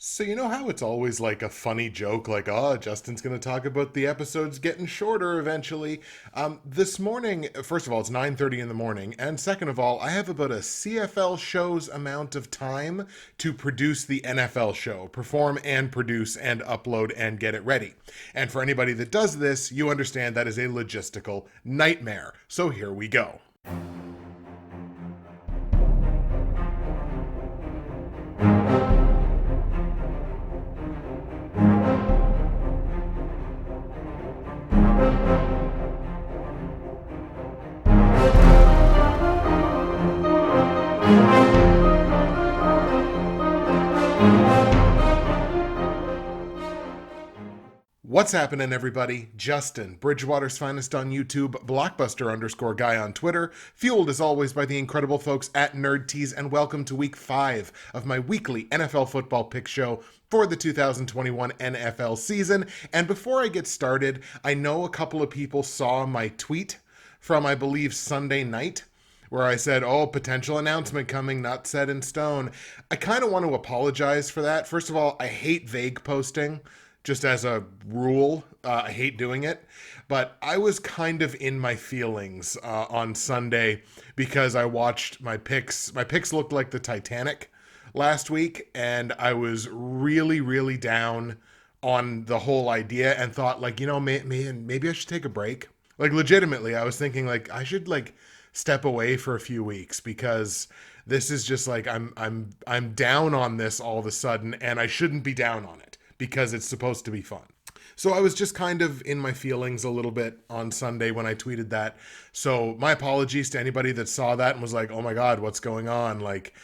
So you know how it's always like a funny joke, like, oh, Justin's going to talk about the episodes getting shorter eventually. This morning, first of all, it's 9:30 in the morning, and second of all, I have about a CFL show's amount of time to produce the NFL show, perform and produce and upload and get it ready. And for anybody that does this, you understand that is a logistical nightmare. So here we go. What's happening, everybody? Justin, Bridgewater's finest on YouTube, Blockbuster underscore guy on Twitter, fueled as always by the incredible folks at Nerd Tees, and welcome to week 5 of my weekly NFL football pick show for the 2021 NFL season. And before I get started, I know a couple of people saw my tweet from, I believe, Sunday night, where I said, oh, potential announcement coming, not set in stone. I kind of want to apologize for that. First of all, I hate vague posting just as a rule. I hate doing it. But I was kind of in my feelings on Sunday because I watched my picks. My picks looked like the Titanic last week, and I was really, really down on the whole idea and thought, like, maybe I should take a break. Like, legitimately, I was thinking, like, I should, like, step away for a few weeks because this is just like I'm down on this all of a sudden, and I shouldn't be down on it because it's supposed to be fun. So I was just kind of in my feelings a little bit on Sunday when I tweeted that. So my apologies to anybody that saw that and was like, oh my God, what's going on? Like,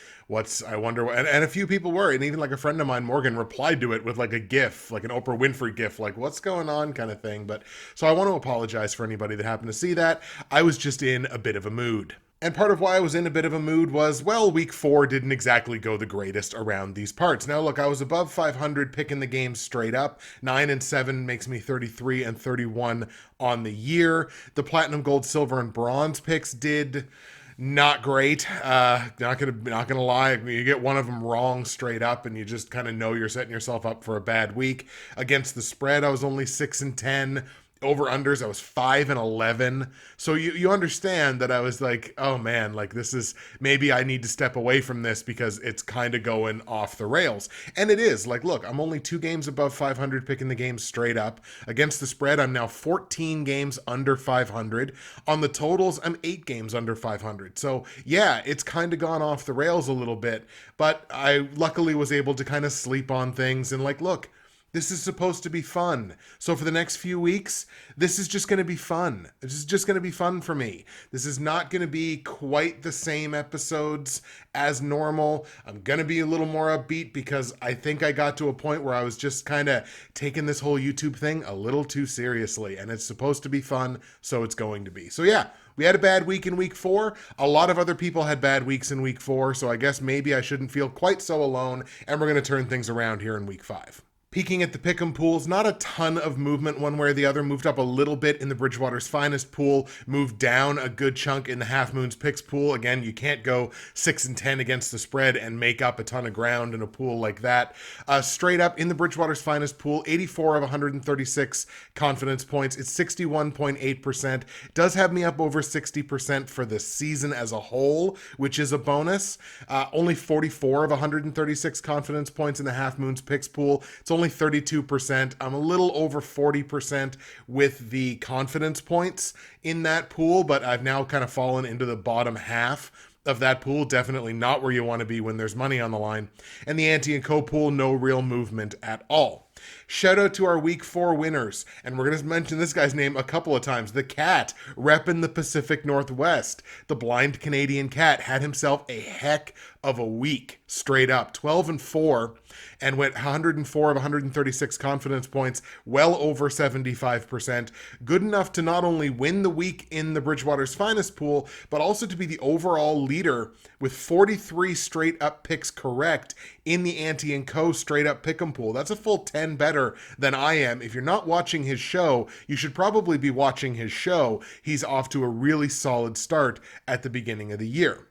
I wonder what, and a few people were, and even like a friend of mine, Morgan, replied to it with like a GIF, like an Oprah Winfrey GIF, like, what's going on kind of thing. But so I want to apologize for anybody that happened to see that. I was just in a bit of a mood. And part of why I was in a bit of a mood was, well, week 4 didn't exactly go the greatest around these parts. Now, look, I was above 500 picking the game straight up. 9 and 7 makes me 33 and 31 on the year. The platinum, gold, silver, and bronze picks did not great. Not gonna lie. You get one of them wrong straight up, and you just kind of know you're setting yourself up for a bad week. Against the spread, I was only 6 and 10. Over unders, I was 5 and 11. So you understand that I was like, oh man, like, this is, maybe I need to step away from this because it's kind of going off the rails. And it is. Like, look, I'm only 2 games above 500 picking the game straight up. Against the spread, I'm now 14 games under 500. On the totals, I'm 8 games under 500. So yeah, it's kind of gone off the rails a little bit, but I luckily was able to kind of sleep on things and, like, look, this is supposed to be fun. So for the next few weeks, this is just going to be fun. This is just going to be fun for me. This is not going to be quite the same episodes as normal. I'm going to be a little more upbeat because I think I got to a point where I was just kind of taking this whole YouTube thing a little too seriously. And it's supposed to be fun, so it's going to be. So yeah, we had a bad week in week 4. A lot of other people had bad weeks in week 4. So I guess maybe I shouldn't feel quite so alone. And we're going to turn things around here in week 5. Peeking at the pick'em pools, not a ton of movement one way or the other. Moved up a little bit in the Bridgewater's finest pool, moved down a good chunk in the Half Moon's picks pool. Again, you can't go 6 and 10 against the spread and make up a ton of ground in a pool like that. Straight up in the Bridgewater's finest pool, 84 of 136 confidence points. It's 61.8%. Does have me up over 60% for the season as a whole, which is a bonus. Only 44 of 136 confidence points in the Half Moon's picks pool. It's only 32%. I'm a little over 40% with the confidence points in that pool, but I've now kind of fallen into the bottom half of that pool. Definitely not where you want to be when there's money on the line. And the Ante and Co pool, no real movement at all. Shout out to our week 4 winners, and we're going to mention this guy's name a couple of times. The Cat Reppin the Pacific Northwest. The blind Canadian cat had himself a heck of a week straight up. 12 and 4 and went 104 of 136 confidence points, well over 75%. Good enough to not only win the week in the Bridgewater's finest pool, but also to be the overall leader with 43 straight up picks correct in the Ante and Co straight up pick'em pool. That's a full 10 better than I am. If you're not watching his show, you should probably be watching his show. He's off to a really solid start at the beginning of the year.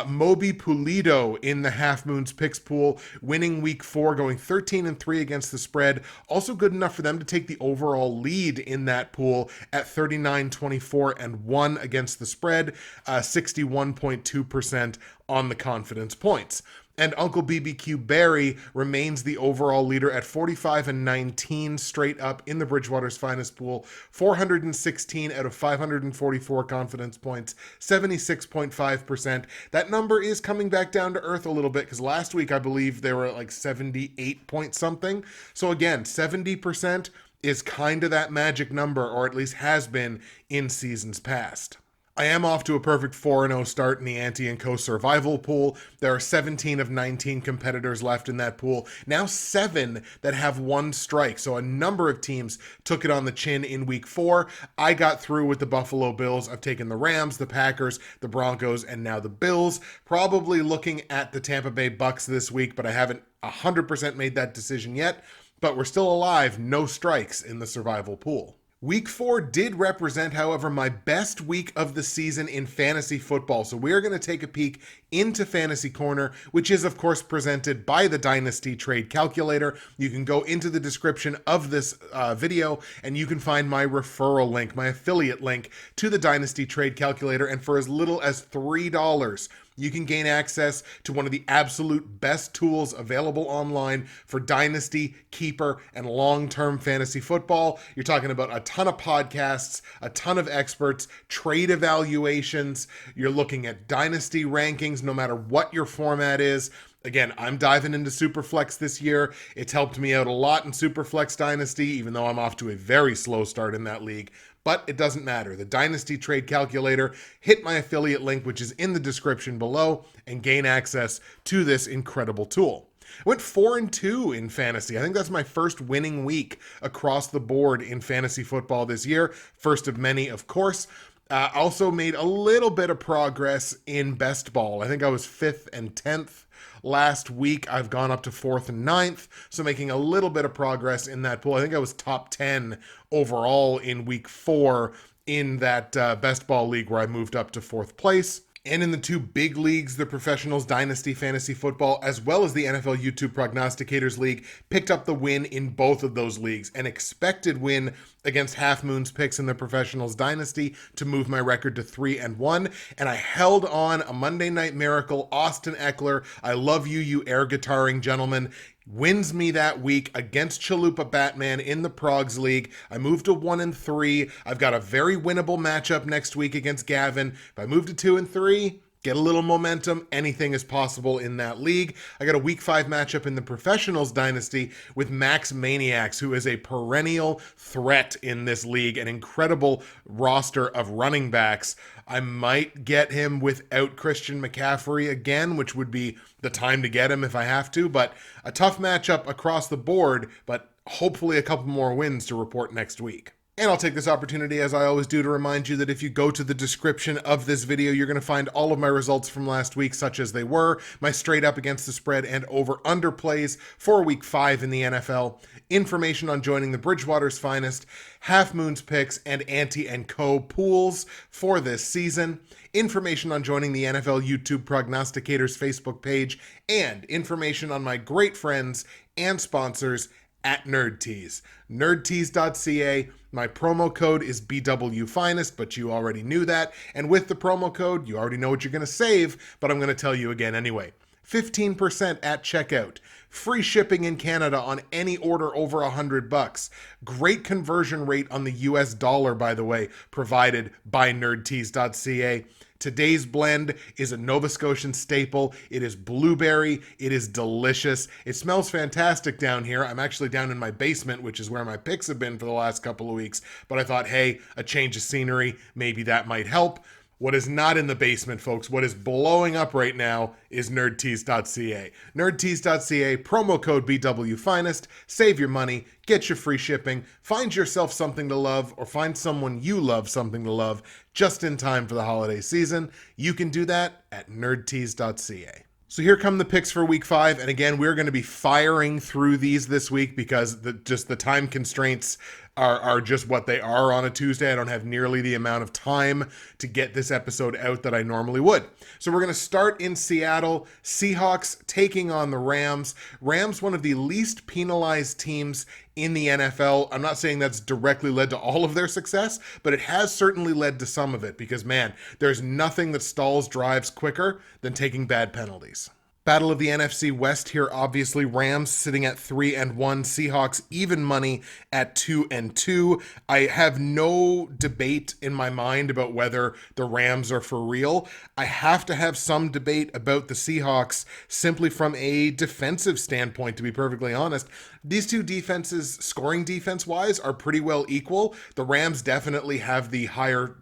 Moby Pulido in the Half Moon's picks pool, winning week 4, going 13-3 against the spread. Also good enough for them to take the overall lead in that pool at 39-24-1 against the spread, 61.2% on the confidence points. And Uncle BBQ Barry remains the overall leader at 45-19 straight up in the Bridgewater's Finest pool, 416 out of 544 confidence points, 76.5%. That number is coming back down to earth a little bit because last week I believe they were at like 78 point something. So again, 70% is kind of that magic number, or at least has been in seasons past. I am off to a perfect 4-0 start in the Ante & Co. survival pool. There are 17 of 19 competitors left in that pool. Now 7 that have 1 strike. So a number of teams took it on the chin in week 4. I got through with the Buffalo Bills. I've taken the Rams, the Packers, the Broncos, and now the Bills. Probably looking at the Tampa Bay Bucks this week, but I haven't 100% made that decision yet. But we're still alive, no strikes in the survival pool. Week 4 did represent, however, my best week of the season in fantasy football. So we are going to take a peek into Fantasy Corner, which is, of course, presented by the Dynasty Trade Calculator. You can go into the description of this video, and you can find my referral link, my affiliate link to the Dynasty Trade Calculator. And for as little as $3, you can gain access to one of the absolute best tools available online for dynasty, keeper, and long-term fantasy football. You're talking about a ton of podcasts, a ton of experts, trade evaluations. You're looking at dynasty rankings, no matter what your format is. Again, I'm diving into Superflex this year. It's helped me out a lot in Superflex Dynasty, even though I'm off to a very slow start in that league. But it doesn't matter. The Dynasty Trade Calculator, hit my affiliate link, which is in the description below, and gain access to this incredible tool. I went 4-2 in fantasy. I think that's my first winning week across the board in fantasy football this year. First of many, of course. Also made a little bit of progress in best ball. I think I was 5th and 10th. Last week, I've gone up to 4th and 9th, so making a little bit of progress in that pool. I think I was top 10 overall in week 4 in that best ball league where I moved up to 4th place. And in the 2 big leagues, the Professionals Dynasty Fantasy Football, as well as the NFL YouTube Prognosticators League, picked up the win in both of those leagues. An expected win against Half Moon's picks in the Professionals Dynasty to move my record to 3-1. And I held on a Monday Night Miracle, Austin Eckler. I love you, you air guitaring gentleman. Wins me that week against Chalupa Batman in the Progs League. I moved to 1-3. I've got a very winnable matchup next week against Gavin. If I move to 2-3, get a little momentum. Anything is possible in that league. I got a week 5 matchup in the Professionals Dynasty with Max Maniacs, who is a perennial threat in this league, an incredible roster of running backs. I might get him without Christian McCaffrey again, which would be the time to get him if I have to, but a tough matchup across the board, but hopefully a couple more wins to report next week. And I'll take this opportunity, as I always do, to remind you that if you go to the description of this video, you're going to find all of my results from last week, such as they were, my straight up against the spread and over-under plays for week 5 in the NFL, information on joining the Bridgewater's Finest, Half Moon's picks, and Ante & Co. pools for this season, information on joining the NFL YouTube Prognosticators Facebook page, and information on my great friends and sponsors at NerdTees. NerdTees.ca. My promo code is BWFinest, but you already knew that. And with the promo code, you already know what you're going to save, but I'm going to tell you again anyway. 15% at checkout. Free shipping in Canada on any order over $100. Great conversion rate on the US dollar, by the way, provided by NerdTees.ca. Today's blend is a Nova Scotian staple. It is blueberry. It is delicious. It smells fantastic down here. I'm actually down in my basement, which is where my picks have been for the last couple of weeks. But I thought, hey, a change of scenery, maybe that might help. What is not in the basement, folks, what is blowing up right now is nerdtees.ca. Nerdtees.ca, promo code BWFinest, save your money, get your free shipping, find yourself something to love, or find someone you love something to love just in time for the holiday season. You can do that at nerdtees.ca. So here come the picks for week 5. And again, we're going to be firing through these this week because the time constraints are just what they are on a Tuesday. I don't have nearly the amount of time to get this episode out that I normally would. So we're going to start in Seattle. Seahawks taking on the Rams. Rams, one of the least penalized teams in the NFL. I'm not saying that's directly led to all of their success, but it has certainly led to some of it because, man, there's nothing that stalls drives quicker than taking bad penalties. Battle of the NFC West here, obviously. Rams sitting at 3-1, Seahawks even money at 2-2. I have no debate in my mind about whether the Rams are for real. I have to have some debate about the Seahawks simply from a defensive standpoint, to be perfectly honest. These two defenses, scoring defense-wise, are pretty well equal. The Rams definitely have the higher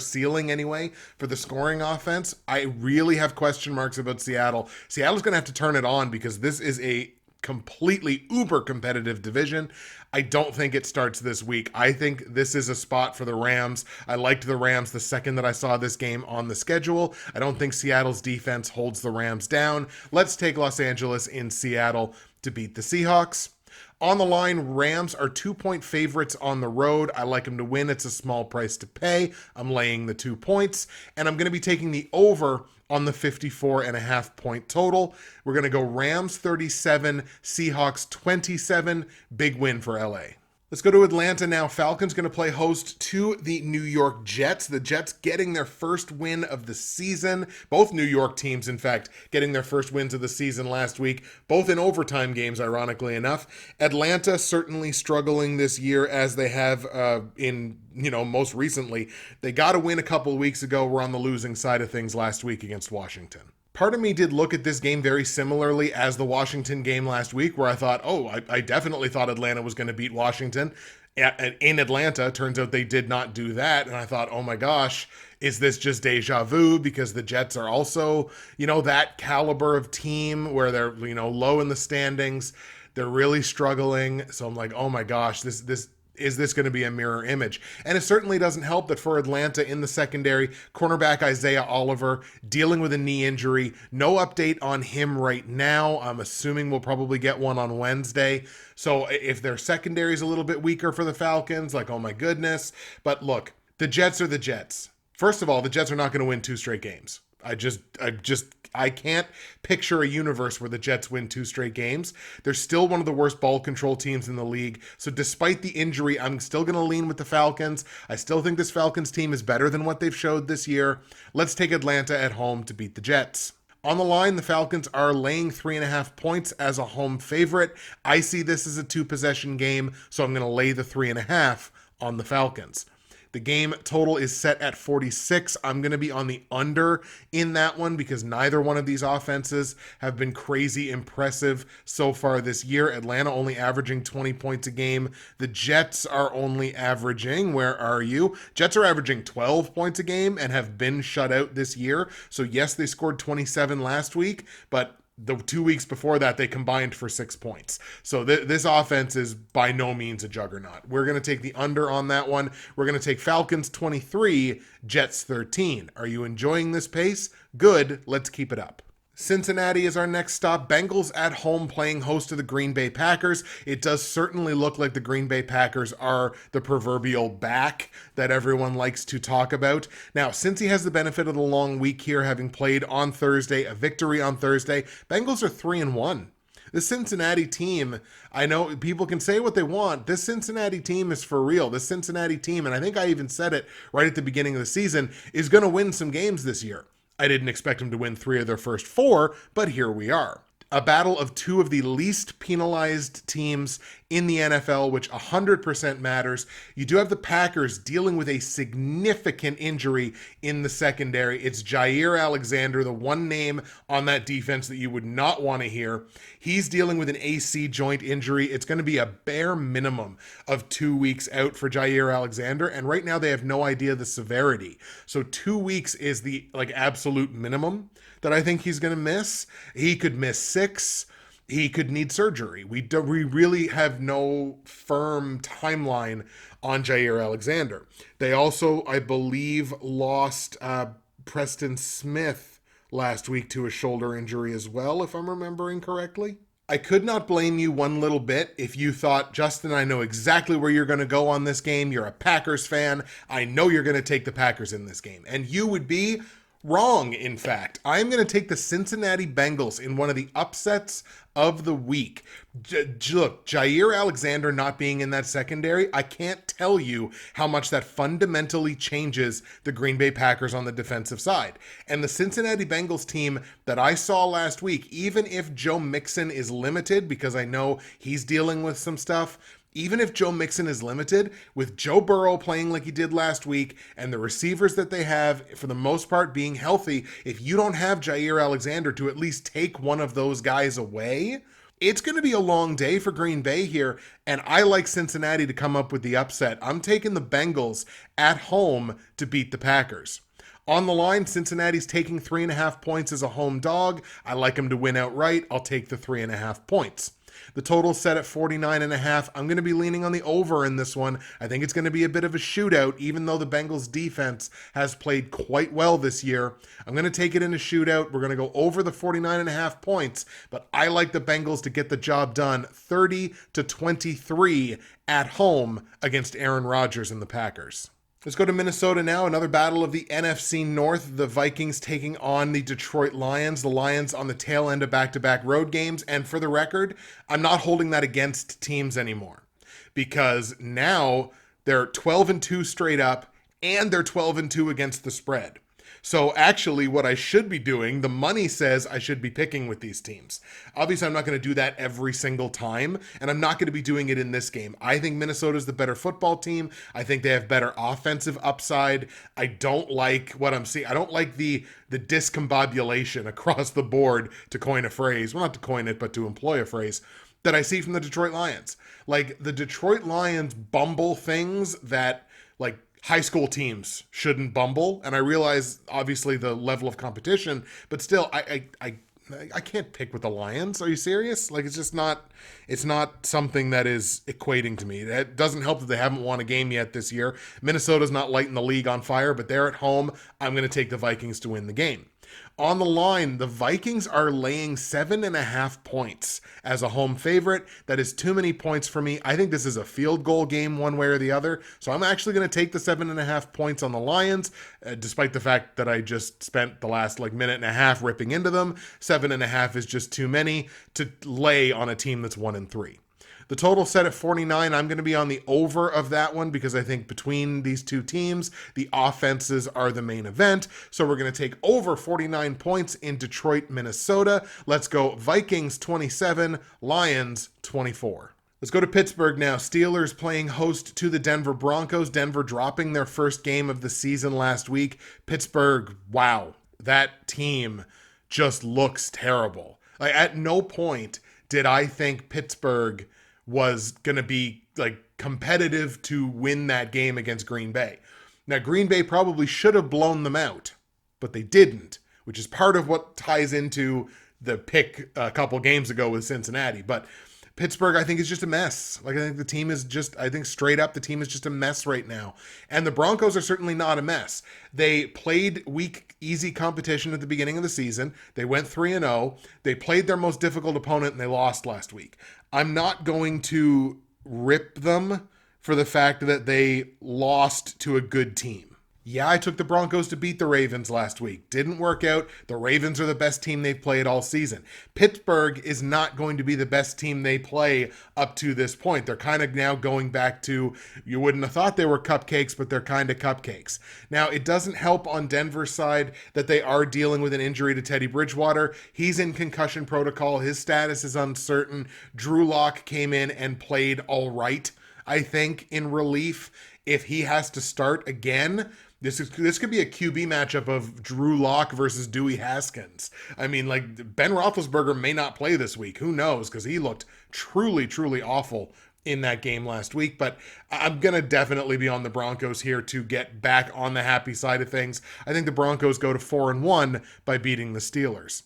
ceiling anyway for the scoring offense. I really have question marks about Seattle. Seattle's going to have to turn it on because this is a completely uber competitive division. I don't think it starts this week. I think this is a spot for the Rams. I liked the Rams the second that I saw this game on the schedule. I don't think Seattle's defense holds the Rams down. Let's take Los Angeles in Seattle to beat the Seahawks. On the line, Rams are 2-point favorites on the road. I like them to win. It's a small price to pay. I'm laying the 2 points, and I'm going to be taking the over on the 54.5 point total. We're going to go Rams 37, Seahawks 27. Big win for LA. Let's go to Atlanta now. Falcons going to play host to the New York Jets. The Jets getting their first win of the season. Both New York teams, in fact, getting their first wins of the season last week. Both in overtime games, ironically enough. Atlanta certainly struggling this year as they have most recently. They got a win a couple of weeks ago. We're on the losing side of things last week against Washington. Part of me did look at this game very similarly as the Washington game last week, where I thought, I definitely thought Atlanta was going to beat Washington in Atlanta. Turns out they did not do that. And I thought, oh my gosh, is this just deja vu? Because the Jets are also, that caliber of team where they're, low in the standings. They're really struggling. So I'm like, oh my gosh, is this going to be a mirror image? And it certainly doesn't help that for Atlanta in the secondary, cornerback Isaiah Oliver dealing with a knee injury. No update on him right now. I'm assuming we'll probably get one on Wednesday. So if their secondary is a little bit weaker for the Falcons, like, oh my goodness. But look, the Jets are the Jets. First of all, the Jets are not going to win 2 straight games. I can't picture a universe where the Jets win 2 straight games. They're still one of the worst ball control teams in the league. So despite the injury, I'm still going to lean with the Falcons. I still think this Falcons team is better than what they've showed this year. Let's take Atlanta at home to beat the Jets. On the line, the Falcons are laying 3.5 points as a home favorite. I see this as a 2-possession game, so I'm going to lay the 3.5 on the Falcons. The game total is set at 46. I'm going to be on the under in that one because neither one of these offenses have been crazy impressive so far this year. Atlanta only averaging 20 points a game. The Jets are only averaging, where are you? Jets are averaging 12 points a game and have been shut out this year. So yes, they scored 27 last week, but the 2 weeks before that, they combined for 6 points. So this offense is by no means a juggernaut. We're going to take the under on that one. We're going to take Falcons 23, Jets 13. Are you enjoying this pace? Good. Let's keep it up. Cincinnati is our next stop. Bengals at home playing host to the Green Bay Packers. It does certainly look like the Green Bay Packers are the proverbial back that everyone likes to talk about. Now, since he has the benefit of the long week here, having played on Thursday, a victory on Thursday, Bengals are 3-1. The Cincinnati team, I know people can say what they want. This Cincinnati team is for real. This Cincinnati team, and I think I even said it right at the beginning of the season, is going to win some games this year. I didn't expect them to win 3 of their first 4, but here we are. A battle of 2 of the least penalized teams in the NFL, which 100% matters. You do have the Packers dealing with a significant injury in the secondary. It's Jair Alexander, the one name on that defense that you would not want to hear. He's dealing with an AC joint injury. It's going to be a bare minimum of 2 weeks out for Jair Alexander, and right now they have no idea the severity. So 2 weeks is the absolute minimum that I think he's going to miss. He could miss 6. He could need surgery. We really have no firm timeline on Jair Alexander. They also, I believe, lost Preston Smith last week to a shoulder injury as well, if I'm remembering correctly. I could not blame you one little bit if you thought, Justin, I know exactly where you're going to go on this game. You're a Packers fan. I know you're going to take the Packers in this game. And you would be wrong, in fact. I'm going to take the Cincinnati Bengals in one of the upsets of the week. Look, Jair Alexander not being in that secondary, I can't tell you how much that fundamentally changes the Green Bay Packers on the defensive side. And the Cincinnati Bengals team that I saw last week, even if Joe Mixon is limited, because I know he's dealing with some stuff, even if Joe Mixon is limited, with Joe Burrow playing like he did last week and the receivers that they have, for the most part, being healthy, if you don't have Jair Alexander to at least take one of those guys away, it's going to be a long day for Green Bay here, and I like Cincinnati to come up with the upset. I'm taking the Bengals at home to beat the Packers. On the line, Cincinnati's taking 3.5 points as a home dog. I like them to win outright. I'll take the 3.5 points. The total set at 49.5. I'm going to be leaning on the over in this one. I think it's going to be a bit of a shootout, even though the Bengals defense has played quite well this year. I'm going to take it in a shootout. We're going to go over the 49.5 points, but I like the Bengals to get the job done 30-23 at home against Aaron Rodgers and the Packers. Let's go to Minnesota now. Another battle of the NFC North. The Vikings taking on the Detroit Lions. The Lions on the tail end of back-to-back road games. And for the record, I'm not holding that against teams anymore, because now they're 12-2 straight up and they're 12-2 against the spread. So actually what I should be doing, the money says I should be picking with these teams. Obviously, I'm not going to do that every single time, and I'm not going to be doing it in this game. I think Minnesota's the better football team. I think they have better offensive upside. I don't like what I'm seeing. I don't like the discombobulation across the board, to coin a phrase. Well, not to coin it, but to employ a phrase, that I see from the Detroit Lions. Like, the Detroit Lions bumble things that, like, high school teams shouldn't bumble. And I realize, obviously, the level of competition, but still, I can't pick with the Lions. Are you serious? Like, it's not something that is equating to me. It doesn't help that they haven't won a game yet this year. Minnesota's not lighting the league on fire, but they're at home. I'm going to take the Vikings to win the game. On the line, the Vikings are laying 7.5 points as a home favorite. That is too many points for me. I think this is a field goal game one way or the other. So I'm actually going to take the 7.5 points on the Lions, despite the fact that I just spent the last minute and a half ripping into them. 7.5 is just too many to lay on a team that's 1-3. The total set at 49. I'm going to be on the over of that one, because I think between these two teams, the offenses are the main event. So we're going to take over 49 points in Detroit, Minnesota. Let's go Vikings 27, Lions 24. Let's go to Pittsburgh now. Steelers playing host to the Denver Broncos. Denver dropping their first game of the season last week. Pittsburgh, wow, that team just looks terrible. Like, at no point did I think Pittsburgh was going to be competitive to win that game against Green Bay. Now, Green Bay probably should have blown them out, but they didn't, which is part of what ties into the pick a couple games ago with Cincinnati. But Pittsburgh, I think, is just a mess. I think the team is just, straight up, the team is just a mess right now. And the Broncos are certainly not a mess. They played weak, easy competition at the beginning of the season. They went 3-0. They played their most difficult opponent, and they lost last week. I'm not going to rip them for the fact that they lost to a good team. Yeah, I took the Broncos to beat the Ravens last week. Didn't work out. The Ravens are the best team they've played all season. Pittsburgh is not going to be the best team they play up to this point. They're kind of now going back to, you wouldn't have thought they were cupcakes, but they're kind of cupcakes. Now, it doesn't help on Denver's side that they are dealing with an injury to Teddy Bridgewater. He's in concussion protocol. His status is uncertain. Drew Lock came in and played all right, I think, in relief. If he has to start again, this could be a QB matchup of Drew Lock versus Dewey Haskins. I mean, Ben Roethlisberger may not play this week. Who knows? Because he looked truly, truly awful in that game last week. But I'm going to definitely be on the Broncos here to get back on the happy side of things. I think the Broncos go to 4-1 by beating the Steelers.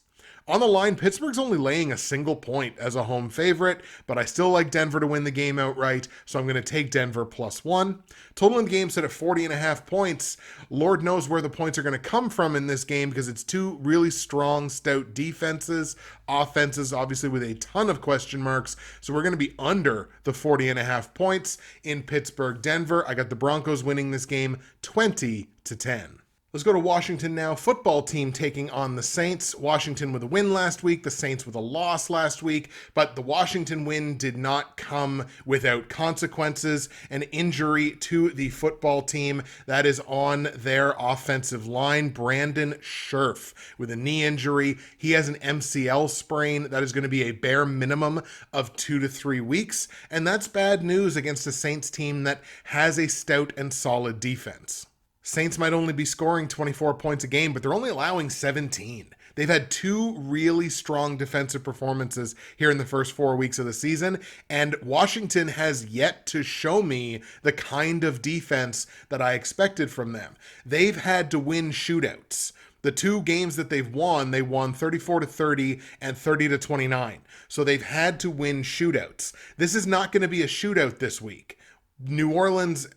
On the line, Pittsburgh's only laying a single point as a home favorite, but I still like Denver to win the game outright, so I'm going to take Denver +1. Total in the game set at 40.5 points. Lord knows where the points are going to come from in this game because it's two really strong, stout defenses. Offenses, obviously, with a ton of question marks. So we're going to be under the 40.5 points in Pittsburgh, Denver. I got the Broncos winning this game 20-10. Let's go to Washington now. Football team taking on the Saints. Washington with a win last week, the Saints with a loss last week, but the Washington win did not come without consequences. An injury to the football team that is on their offensive line. Brandon Scherf with a knee injury. He has an MCL sprain. That is going to be a bare minimum of 2 to 3 weeks, and that's bad news against a Saints team that has a stout and solid defense. Saints might only be scoring 24 points a game, but they're only allowing 17. They've had two really strong defensive performances here in the first 4 weeks of the season, and Washington has yet to show me the kind of defense that I expected from them. They've had to win shootouts. The two games that they've won, they won 34-30 and 30-29. So they've had to win shootouts. This is not going to be a shootout this week. New Orleans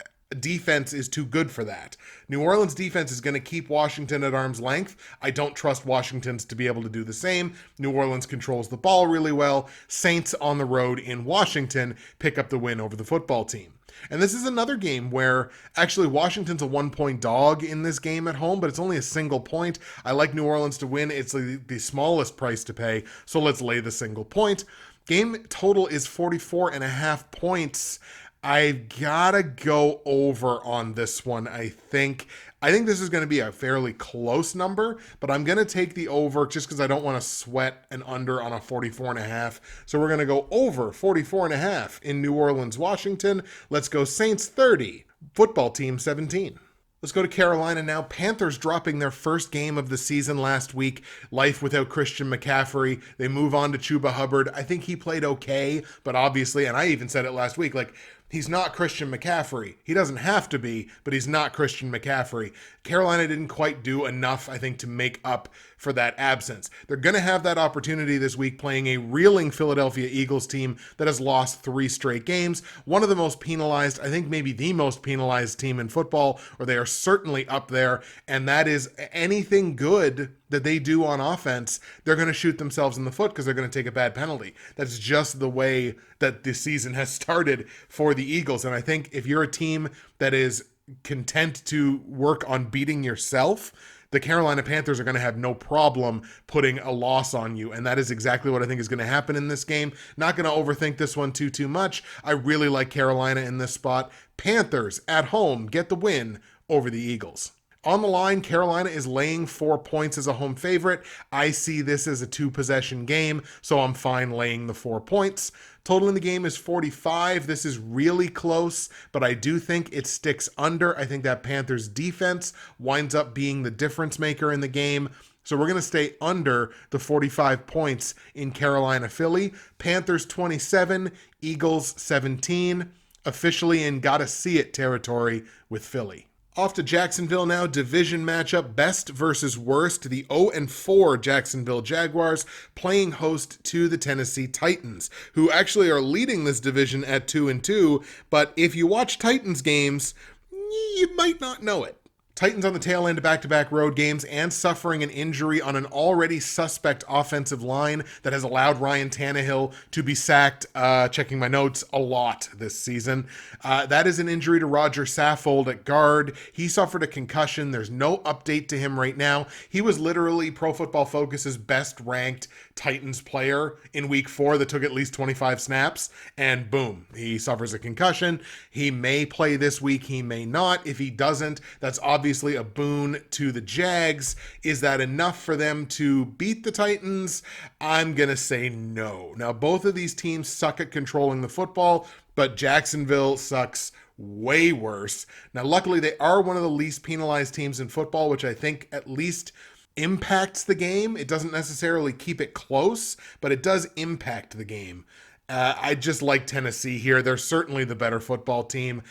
defense is too good for that. New Orleans defense is going to keep Washington at arm's length. I don't trust Washington's to be able to do the same. New Orleans controls the ball really well. Saints on the road in Washington pick up the win over the football team. And this is another game where actually Washington's a 1-point dog in this game at home, but it's only a single point. I like New Orleans to win. It's the smallest price to pay, so let's lay the single point. Game total is 44.5 points. I've gotta go over on this one, I think. I think this is going to be a fairly close number, but I'm going to take the over just because I don't want to sweat an under on a 44.5. So we're going to go over 44.5 in New Orleans, Washington. Let's go Saints 30, football team 17. Let's go to Carolina now. Panthers dropping their first game of the season last week. Life without Christian McCaffrey. They move on to Chuba Hubbard. I think he played okay, but obviously, and I even said it last week, like, he's not Christian McCaffrey. He doesn't have to be, but he's not Christian McCaffrey. Carolina didn't quite do enough, I think, to make up for that absence. They're going to have that opportunity this week playing a reeling Philadelphia Eagles team that has lost 3 straight games. One of the most penalized, I think maybe the most penalized team in football, or they are certainly up there, and that is anything good that they do on offense, they're going to shoot themselves in the foot because they're going to take a bad penalty. That's just the way that this season has started for the Eagles. And I think if you're a team that is content to work on beating yourself, the Carolina Panthers are going to have no problem putting a loss on you. And that is exactly what I think is going to happen in this game. Not going to overthink this one too much. I really like Carolina in this spot. Panthers at home get the win over the Eagles. On the line, Carolina is laying 4 points as a home favorite. I see this as a 2-possession game, so I'm fine laying the 4 points. Total in the game is 45. This is really close, but I do think it sticks under. I think that Panthers defense winds up being the difference maker in the game. So we're going to stay under the 45 points in Carolina-Philly. Panthers 27, Eagles 17. Officially in gotta see it territory with Philly. Off to Jacksonville now, division matchup, best versus worst. The 0-4 Jacksonville Jaguars playing host to the Tennessee Titans, who actually are leading this division at 2-2, but if you watch Titans games, you might not know it. Titans on the tail end of back-to-back road games and suffering an injury on an already suspect offensive line that has allowed Ryan Tannehill to be sacked, checking my notes, a lot this season. That is an injury to Roger Saffold at guard. He suffered a concussion. There's no update to him right now. He was literally Pro Football Focus's best-ranked Titans player in week 4 that took at least 25 snaps, and boom, he suffers a concussion. He may play this week. He may not. If he doesn't, that's obviously a boon to the Jags. Is that enough for them to beat the Titans? I'm going to say no. Now, both of these teams suck at controlling the football, but Jacksonville sucks way worse. Now, luckily, they are one of the least penalized teams in football, which I think at least impacts the game. It doesn't necessarily keep it close, but it does impact the game. I just like Tennessee here. They're certainly the better football team.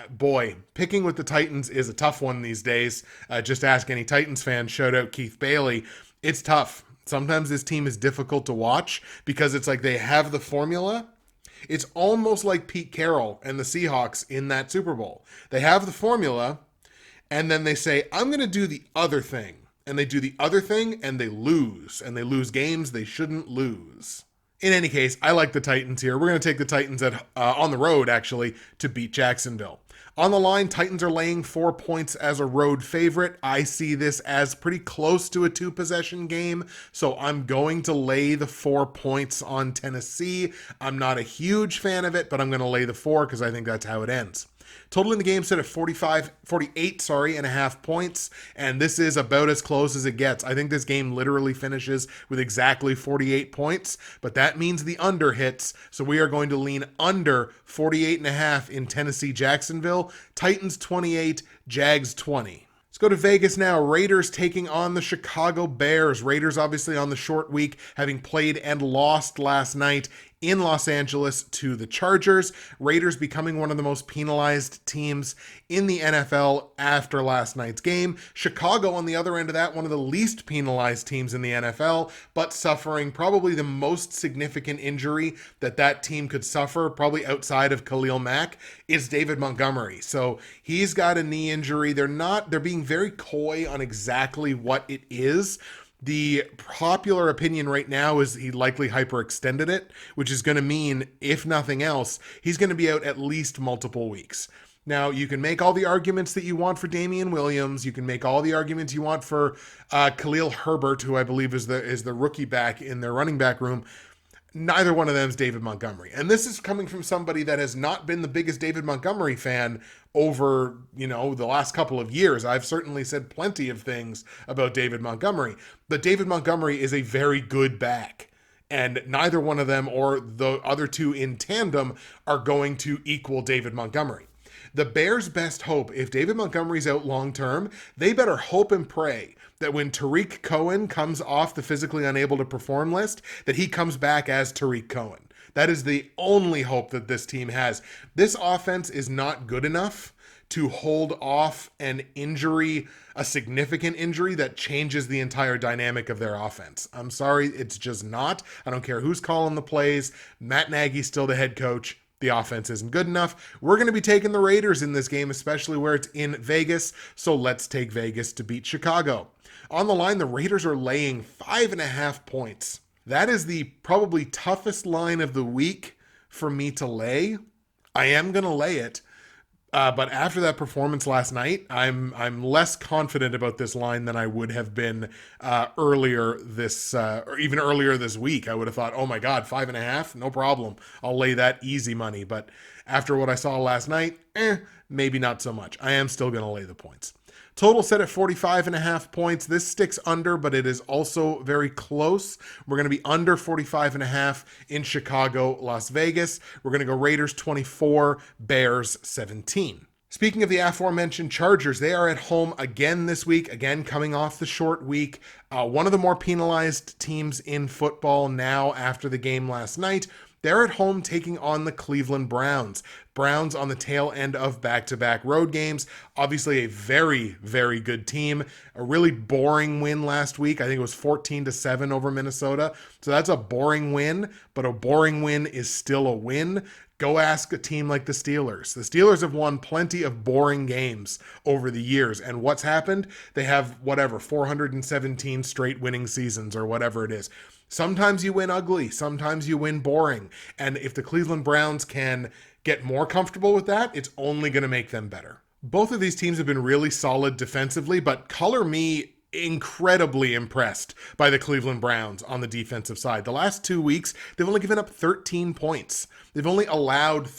Boy, picking with the Titans is a tough one these days. Just ask any Titans fan. Shout out Keith Bailey. It's tough. Sometimes this team is difficult to watch because it's like they have the formula. It's almost like Pete Carroll and the Seahawks in that Super Bowl. They have the formula, and then they say, I'm going to do the other thing. And they do the other thing, and they lose. And they lose games they shouldn't lose. In any case, I like the Titans here. We're going to take the Titans on the road, actually, to beat Jacksonville. On the line, Titans are laying 4 points as a road favorite. I see this as pretty close to a 2-possession game, so I'm going to lay the 4 points on Tennessee. I'm not a huge fan of it, but I'm going to lay the 4 because I think that's how it ends. Total in the game set at 48 and a half points, and this is about as close as it gets. I think this game literally finishes with exactly 48 points, but that means the under hits, so we are going to lean under 48 and a half in Tennessee-Jacksonville. Titans 28, Jags 20. Let's go to Vegas now. Raiders taking on the Chicago Bears. Raiders obviously on the short week, having played and lost last night in Los Angeles to the Chargers. Raiders becoming one of the most penalized teams in the NFL after last night's game. Chicago, on the other end of that, one of the least penalized teams in the NFL, but suffering probably the most significant injury that team could suffer, probably outside of Khalil Mack, is David Montgomery. So he's got a knee injury. They're being very coy on exactly what it is. The popular opinion right now is he likely hyperextended it, which is going to mean, if nothing else, he's going to be out at least multiple weeks. Now, you can make all the arguments that you want for Damian Williams. You can make all the arguments you want for Khalil Herbert, who I believe is the rookie back in their running back room. Neither one of them is David Montgomery. And this is coming from somebody that has not been the biggest David Montgomery fan over, the last couple of years. I've certainly said plenty of things about David Montgomery, but David Montgomery is a very good back. And neither one of them or the other two in tandem are going to equal David Montgomery. The Bears' best hope, if David Montgomery's out long term, they better hope and pray that when Tariq Cohen comes off the physically unable to perform list, that he comes back as Tariq Cohen. That is the only hope that this team has. This offense is not good enough to hold off an injury, a significant injury that changes the entire dynamic of their offense. I'm sorry, it's just not. I don't care who's calling the plays. Matt Nagy's still the head coach. The offense isn't good enough. We're going to be taking the Raiders in this game, especially where it's in Vegas. So let's take Vegas to beat Chicago. On the line, the Raiders are laying 5.5 points. That is the probably toughest line of the week for me to lay. I am going to lay it. But after that performance last night, I'm less confident about this line than I would have been earlier this or even earlier this week. I would have thought, oh my God, 5.5, no problem. I'll lay that easy money. But after what I saw last night, maybe not so much. I am still going to lay the points. Total set at 45.5 points. This sticks under, but it is also very close. We're going to be under 45.5 in Chicago, Las Vegas. We're going to go Raiders 24, Bears 17. Speaking of the aforementioned Chargers, they are at home again this week, again coming off the short week. One of the more penalized teams in football now after the game last night. They're at home taking on the Cleveland Browns. Browns on the tail end of back-to-back road games. Obviously a very, very good team. A really boring win last week. I think it was 14-7 over Minnesota. So that's a boring win, but a boring win is still a win. Go ask a team like the Steelers. The Steelers have won plenty of boring games over the years. And what's happened? They have, 417 straight winning seasons or whatever it is. Sometimes you win ugly. Sometimes you win boring. And if the Cleveland Browns can get more comfortable with that, it's only going to make them better. Both of these teams have been really solid defensively, but color me incredibly impressed by the Cleveland Browns on the defensive side. The last 2 weeks, they've only given up 13 points. They've only allowed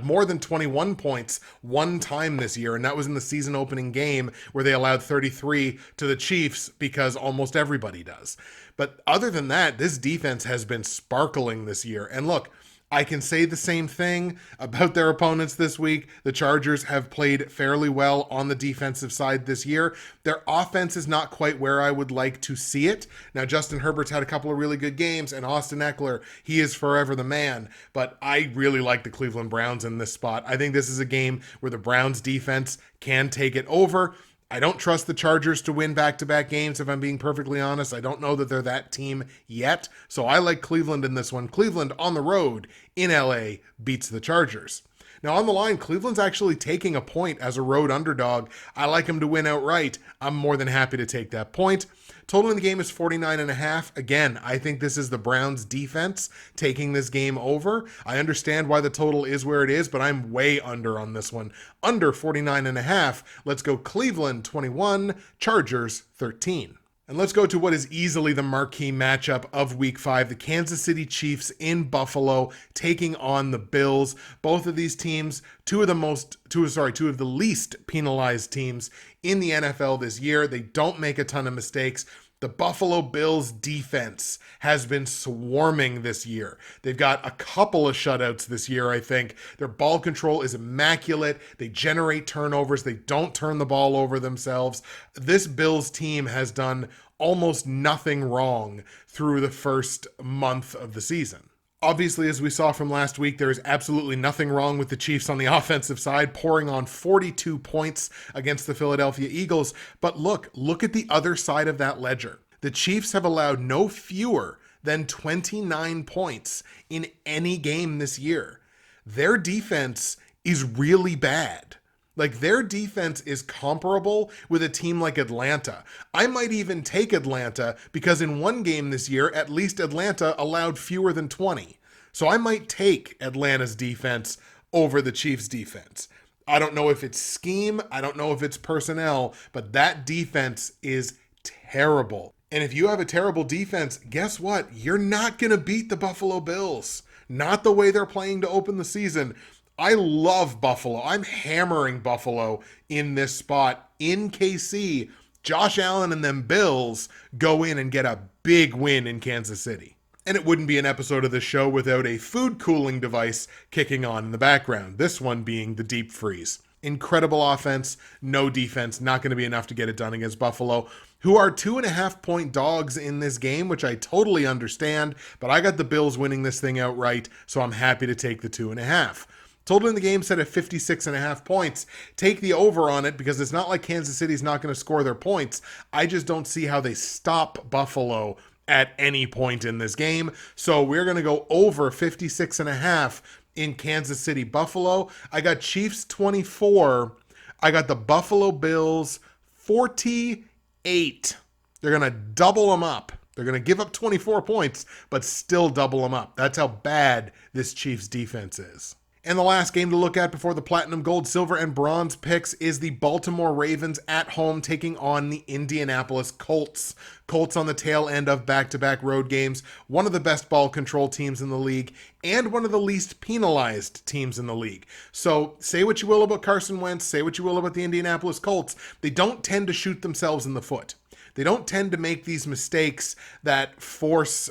more than 21 points one time this year, and that was in the season opening game where they allowed 33 to the Chiefs because almost everybody does. But other than that, this defense has been sparkling this year. And look, I can say the same thing about their opponents this week. The Chargers have played fairly well on the defensive side this year. Their offense is not quite where I would like to see it. Now, Justin Herbert's had a couple of really good games, and Austin Eckler, he is forever the man. But I really like the Cleveland Browns in this spot. I think this is a game where the Browns defense can take it over. I don't trust the Chargers to win back-to-back games, if I'm being perfectly honest. I don't know that they're that team yet. So I like Cleveland in this one. Cleveland on the road in LA beats the Chargers. Now on the line, Cleveland's actually taking a point as a road underdog. I like them to win outright. I'm more than happy to take that point. Total in the game is 49.5. Again, I think this is the Browns defense taking this game over. I understand why the total is where it is, but I'm way under on this one. Under 49.5. Let's go Cleveland 21, Chargers 13. And let's go to what is easily the marquee matchup of Week 5, the Kansas City Chiefs in Buffalo taking on the Bills. Both of these teams, two of the least penalized teams in the NFL this year. They don't make a ton of mistakes. The Buffalo Bills defense has been swarming this year. They've got a couple of shutouts this year, I think. Their ball control is immaculate. They generate turnovers. They don't turn the ball over themselves. This Bills team has done almost nothing wrong through the first month of the season. Obviously, as we saw from last week, there is absolutely nothing wrong with the Chiefs on the offensive side, pouring on 42 points against the Philadelphia Eagles. But look at the other side of that ledger. The Chiefs have allowed no fewer than 29 points in any game this year. Their defense is really bad. Like, their defense is comparable with a team like Atlanta. I might even take Atlanta because in one game this year, at least Atlanta allowed fewer than 20. So I might take Atlanta's defense over the Chiefs' defense. I don't know if it's scheme, I don't know if it's personnel, but that defense is terrible. And if you have a terrible defense, guess what? You're not going to beat the Buffalo Bills. Not the way they're playing to open the season. I love Buffalo. I'm hammering Buffalo in this spot in KC. Josh Allen and them Bills go in and get a big win in Kansas City. And it wouldn't be an episode of the show without a food cooling device kicking on in the background. This one being the deep freeze. Incredible offense, no defense, not going to be enough to get it done against Buffalo, who are 2.5-point dogs in this game, which I totally understand, but I got the Bills winning this thing outright, so I'm happy to take the 2.5. Total in the game set at 56.5 points. Take the over on it because it's not like Kansas City's not going to score their points. I just don't see how they stop Buffalo at any point in this game. So we're going to go over 56.5 in Kansas City, Buffalo. I got Chiefs 24. I got the Buffalo Bills 48. They're going to double them up. They're going to give up 24 points, but still double them up. That's how bad this Chiefs defense is. And the last game to look at before the platinum, gold, silver, and bronze picks is the Baltimore Ravens at home taking on the Indianapolis Colts. Colts on the tail end of back-to-back road games, one of the best ball control teams in the league, and one of the least penalized teams in the league. So say what you will about Carson Wentz, say what you will about the Indianapolis Colts, they don't tend to shoot themselves in the foot. They don't tend to make these mistakes that force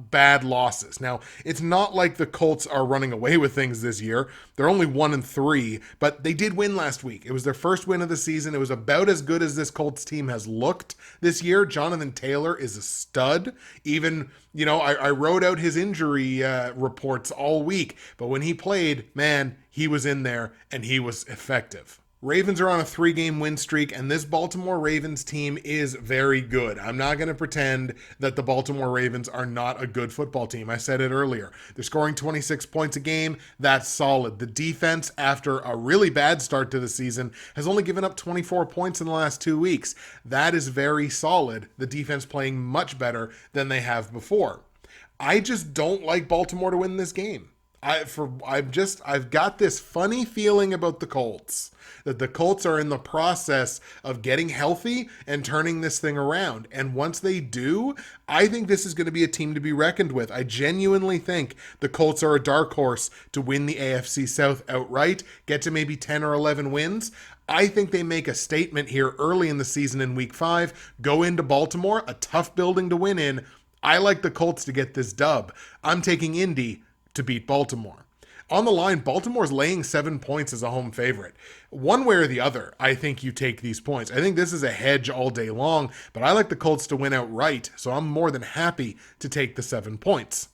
bad losses. Now, it's not like the Colts are running away with things this year. They're only 1-3, but they did win last week. It was their first win of the season. It was about as good as this Colts team has looked this year. Jonathan Taylor is a stud. Even, I wrote out his injury reports all week, but when he played, man, he was in there and he was effective. Ravens are on a 3-game win streak, and this Baltimore Ravens team is very good. I'm not going to pretend that the Baltimore Ravens are not a good football team. I said it earlier. They're scoring 26 points a game. That's solid. The defense, after a really bad start to the season, has only given up 24 points in the last 2 weeks. That is very solid. The defense playing much better than they have before. I just don't like Baltimore to win this game. I've got this funny feeling about the Colts, that the Colts are in the process of getting healthy and turning this thing around. And once they do, I think this is going to be a team to be reckoned with. I genuinely think the Colts are a dark horse to win the AFC South outright, get to maybe 10 or 11 wins. I think they make a statement here early in the season in Week 5, go into Baltimore, a tough building to win in. I like the Colts to get this dub. I'm taking Indy to beat Baltimore. On the line, Baltimore's laying 7 points as a home favorite. One way or the other, I think you take these points. I think this is a hedge all day long, but I like the Colts to win outright, so I'm more than happy to take the 7 points.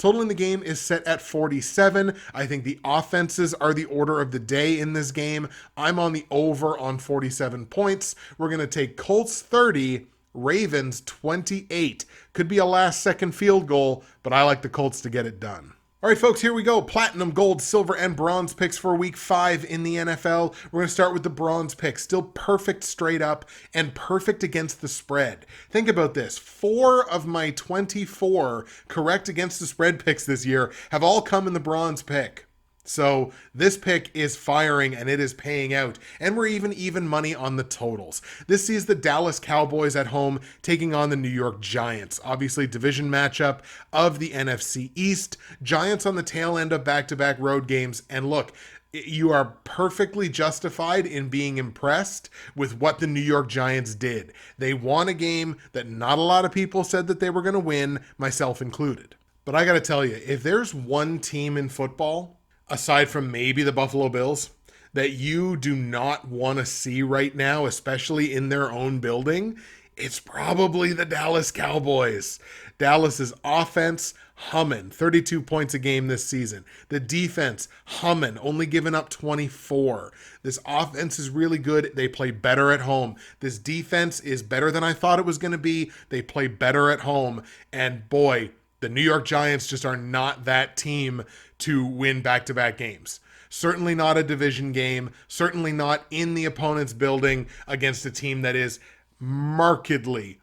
Total in the game is set at 47. I think the offenses are the order of the day in this game. I'm on the over on 47 points. We're going to take Colts 30, Ravens 28. Could be a last-second field goal, but I like the Colts to get it done. All right, folks, here we go. Platinum, gold, silver, and bronze picks for week 5 in the NFL. We're going to start with the bronze pick. Still perfect straight up and perfect against the spread. Think about this. 4 of my 24 correct against the spread picks this year have all come in the bronze pick. So this pick is firing and it is paying out. And we're even money on the totals. This sees the Dallas Cowboys at home taking on the New York Giants. Obviously, division matchup of the NFC East. Giants on the tail end of back-to-back road games. And look, you are perfectly justified in being impressed with what the New York Giants did. They won a game that not a lot of people said that they were going to win, myself included. But I got to tell you, if there's one team in football, aside from maybe the Buffalo Bills, that you do not want to see right now, especially in their own building, it's probably the Dallas Cowboys. Dallas's offense humming, 32 points a game this season. The defense humming, only giving up 24. This offense is really good. They play better at home. This defense is better than I thought it was going to be. They play better at home. And boy, the New York Giants just are not that team to win back-to-back games. Certainly not a division game. Certainly not in the opponent's building against a team that is markedly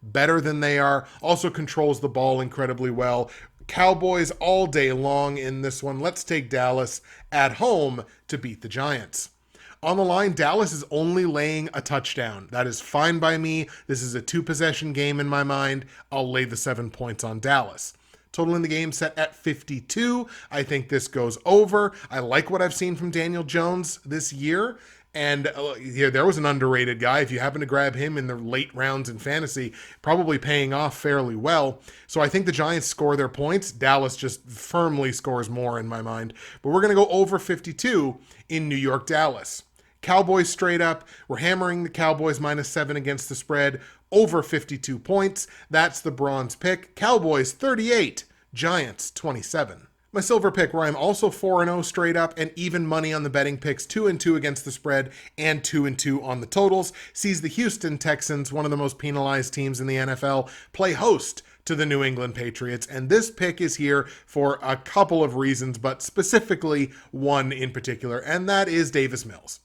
better than they are. Also controls the ball incredibly well. Cowboys all day long in this one. Let's take Dallas at home to beat the Giants. On the line, Dallas is only laying a touchdown. That is fine by me. This is a 2-possession game in my mind. I'll lay the 7 points on Dallas. Total in the game set at 52. I think this goes over. I like what I've seen from Daniel Jones this year. And there was an underrated guy. If you happen to grab him in the late rounds in fantasy, probably paying off fairly well. So I think the Giants score their points. Dallas just firmly scores more in my mind. But we're going to go over 52 in New York, Dallas. Cowboys straight up. We're hammering the Cowboys -7 against the spread. Over 52 points. That's the bronze pick. Cowboys 38. Giants 27. My silver pick, where I'm also 4-0 straight up and even money on the betting picks, 2-2 against the spread and 2-2 on the totals, sees the Houston Texans, one of the most penalized teams in the NFL, play host to the New England Patriots. And this pick is here for a couple of reasons, but specifically one in particular, and that is Davis Mills.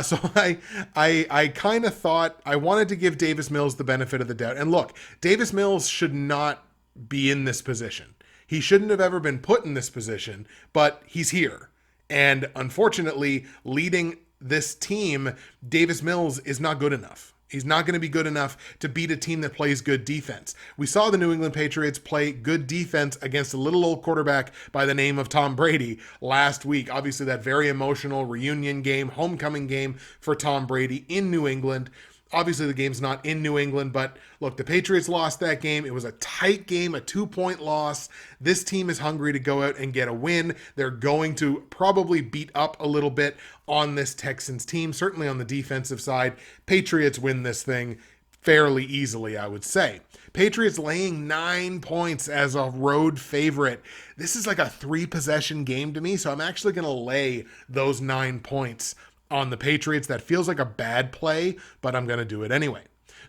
So I kind of thought I wanted to give Davis Mills the benefit of the doubt. And look, Davis Mills should not be in this position. He shouldn't have ever been put in this position, but he's here. And unfortunately, leading this team, Davis Mills is not good enough. He's not going to be good enough to beat a team that plays good defense. We saw the New England Patriots play good defense against a little old quarterback by the name of Tom Brady last week. Obviously, that very emotional reunion game, homecoming game for Tom Brady in New England. Obviously, the game's not in New England, but look, the Patriots lost that game. It was a tight game, a 2-point loss. This team is hungry to go out and get a win. They're going to probably beat up a little bit on this Texans team, certainly on the defensive side. Patriots win this thing fairly easily, I would say. Patriots laying 9 points as a road favorite. This is like a 3-possession game to me, so I'm actually going to lay those 9 points on the Patriots. That feels like a bad play, but I'm going to do it anyway.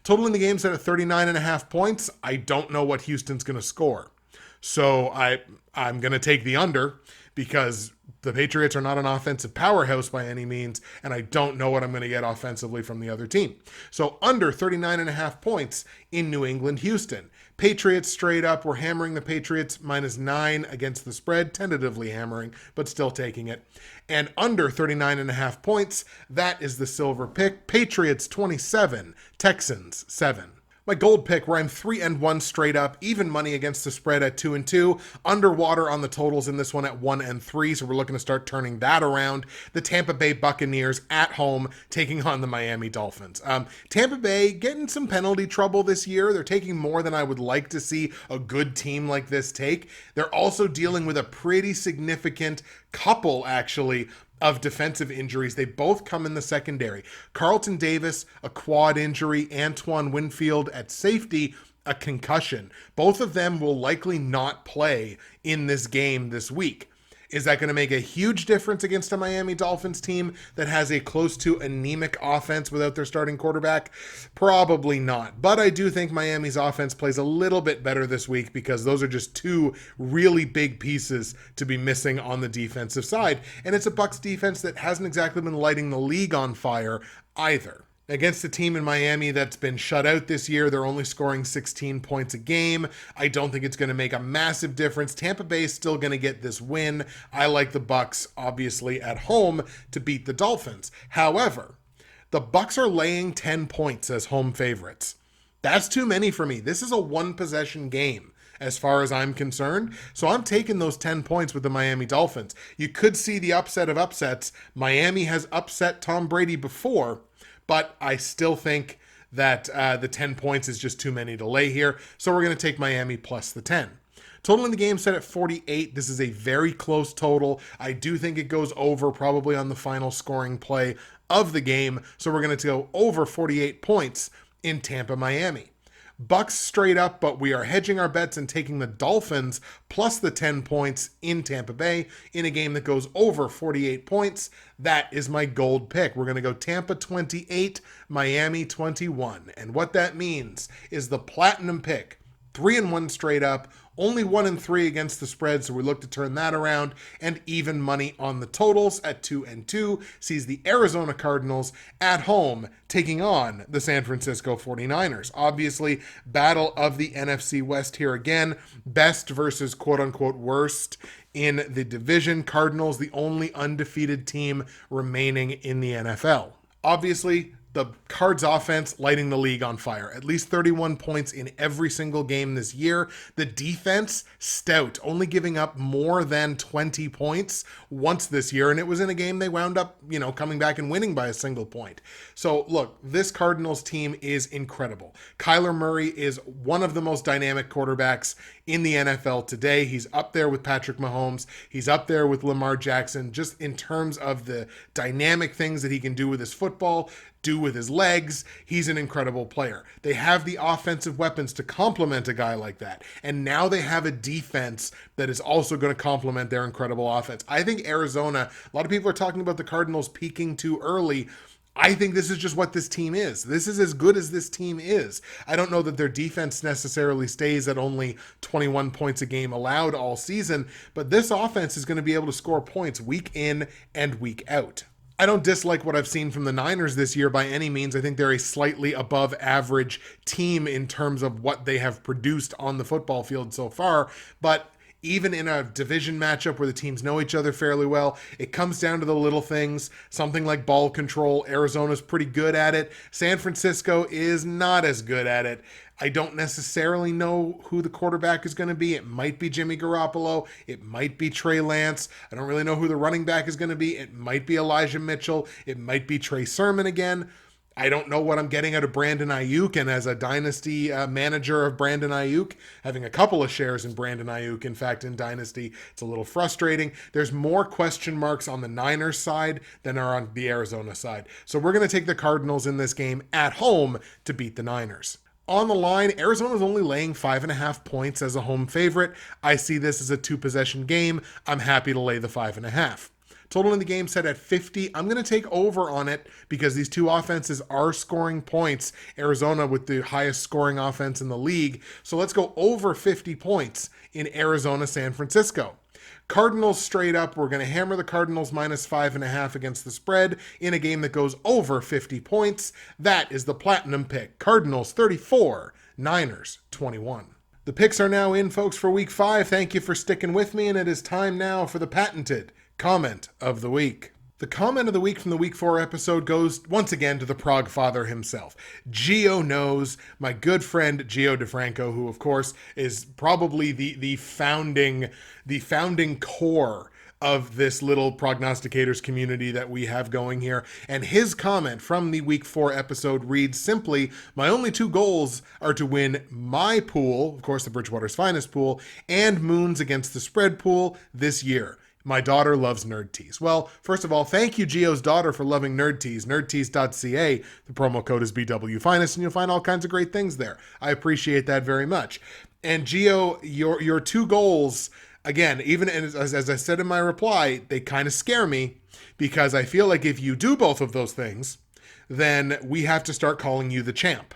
Total in the game set at 39.5 points. I don't know what Houston's going to score. So I'm going to take the under because the Patriots are not an offensive powerhouse by any means, and I don't know what I'm going to get offensively from the other team. So under 39.5 points in New England, Houston. Patriots straight up. We're hammering the Patriots -9 against the spread, tentatively hammering, but still taking it. And under 39.5 points, that is the silver pick. Patriots 27, Texans 7. My gold pick, where I'm 3-1 straight up, even money against the spread at 2-2, underwater on the totals in this one at 1-3, so we're looking to start turning that around. The Tampa Bay Buccaneers at home taking on the Miami Dolphins. Tampa Bay getting some penalty trouble this year. They're taking more than I would like to see a good team like this take. They're also dealing with a pretty significant couple, actually, of defensive injuries. They both come in the secondary. Carlton Davis, a quad injury. Antoine Winfield at safety, a concussion. Both of them will likely not play in this game this week. Is that going to make a huge difference against a Miami Dolphins team that has a close to anemic offense without their starting quarterback? Probably not. But I do think Miami's offense plays a little bit better this week because those are just two really big pieces to be missing on the defensive side. And it's a Bucs defense that hasn't exactly been lighting the league on fire either. Against a team in Miami that's been shut out this year, they're only scoring 16 points a game. I don't think it's going to make a massive difference. Tampa Bay is still going to get this win. I like the Bucs, obviously, at home to beat the Dolphins. However, the Bucs are laying 10 points as home favorites. That's too many for me. This is a one-possession game as far as I'm concerned. So I'm taking those 10 points with the Miami Dolphins. You could see the upset of upsets. Miami has upset Tom Brady before, but I still think that the 10 points is just too many to lay here. So we're going to take Miami plus the 10. Total in the game set at 48. This is a very close total. I do think it goes over probably on the final scoring play of the game. So we're going to go over 48 points in Tampa, Miami. Bucs straight up, but we are hedging our bets and taking the Dolphins plus the 10 points in Tampa Bay in a game that goes over 48 points. That is my gold pick. We're going to go Tampa 28, Miami 21. And what that means is the platinum pick, 3-1 straight up, only 1-3 against the spread, so we look to turn that around, and even money on the totals at 2-2 sees the Arizona Cardinals at home taking on the San Francisco 49ers. Obviously, battle of the NFC West here again, best versus quote-unquote worst in the division. Cardinals, the only undefeated team remaining in the NFL. Obviously, the Cards offense lighting the league on fire. At least 31 points in every single game this year. The defense, stout, only giving up more than 20 points once this year. And it was in a game they wound up, coming back and winning by a single point. So look, this Cardinals team is incredible. Kyler Murray is one of the most dynamic quarterbacks in the NFL today. He's up there with Patrick Mahomes. He's up there with Lamar Jackson, just in terms of the dynamic things that he can do with his football, do with his legs. He's an incredible player. They have the offensive weapons to complement a guy like that. And now they have a defense that is also going to complement their incredible offense. I think Arizona, a lot of people are talking about the Cardinals peaking too early. I think this is just what this team is. This is as good as this team is. I don't know that their defense necessarily stays at only 21 points a game allowed all season, but this offense is going to be able to score points week in and week out. I don't dislike what I've seen from the Niners this year by any means. I think they're a slightly above average team in terms of what they have produced on the football field so far, but even in a division matchup where the teams know each other fairly well, it comes down to the little things. Something like ball control. Arizona's pretty good at it. San Francisco is not as good at it. I don't necessarily know who the quarterback is going to be. It might be Jimmy Garoppolo. It might be Trey Lance. I don't really know who the running back is going to be. It might be Elijah Mitchell. It might be Trey Sermon again. I don't know what I'm getting out of Brandon Ayuk, and as a dynasty manager of Brandon Ayuk, having a couple of shares in Brandon Ayuk, in fact, in dynasty, it's a little frustrating. There's more question marks on the Niners side than are on the Arizona side. So we're going to take the Cardinals in this game at home to beat the Niners. On the line, Arizona's only laying 5.5 points as a home favorite. I see this as a two-possession game. I'm happy to lay the 5.5. Total in the game set at 50. I'm going to take over on it because these two offenses are scoring points. Arizona with the highest scoring offense in the league. So let's go over 50 points in Arizona, San Francisco. Cardinals straight up. We're going to hammer the Cardinals minus 5.5 against the spread in a game that goes over 50 points. That is the platinum pick. Cardinals 34, Niners 21. The picks are now in, folks, for week 5. Thank you for sticking with me, and it is time now for the patented comment of the week. The comment of the week from the week 4 episode goes once again to the Prague father himself. Gio knows, my good friend Gio DeFranco, who of course is probably the founding core of this little prognosticators community that we have going here. And his comment from the week 4 episode reads simply, my only two goals are to win my pool, of course the Bridgewater's Finest pool, and Moons against the spread pool this year. My daughter loves Nerd Tees. Well, first of all, thank you, Gio's daughter, for loving Nerd Tees. Nerdtees.ca. The promo code is BW Finest, and you'll find all kinds of great things there. I appreciate that very much. And Gio, your two goals, again, even as I said in my reply, they kind of scare me because I feel like if you do both of those things, then we have to start calling you the champ.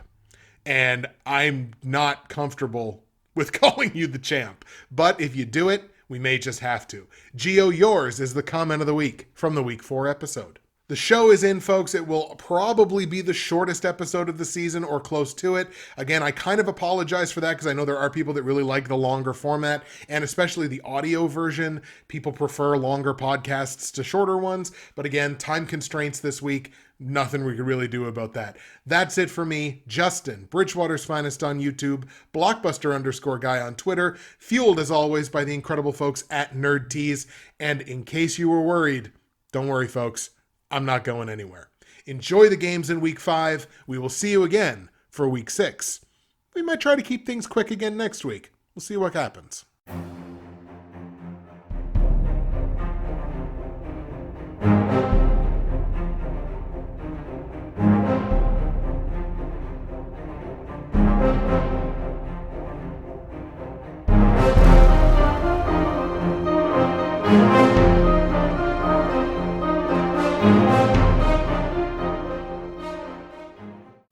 And I'm not comfortable with calling you the champ. But if you do it, we may just have to. Gio, yours is the comment of the week from the week 4 episode. The show is in, folks. It will probably be the shortest episode of the season or close to it. Again, I kind of apologize for that because I know there are people that really like the longer format, and especially the audio version. People prefer longer podcasts to shorter ones. But again, time constraints this week. Nothing we could really do about that. That's it for me, Justin, Bridgewater's Finest on YouTube, Blockbuster_guy on Twitter, fueled as always by the incredible folks at Nerd Tees. And in case you were worried, don't worry, folks. I'm not going anywhere. Enjoy the games in week 5. We will see you again for week 6. We might try to keep things quick again next week. We'll see what happens.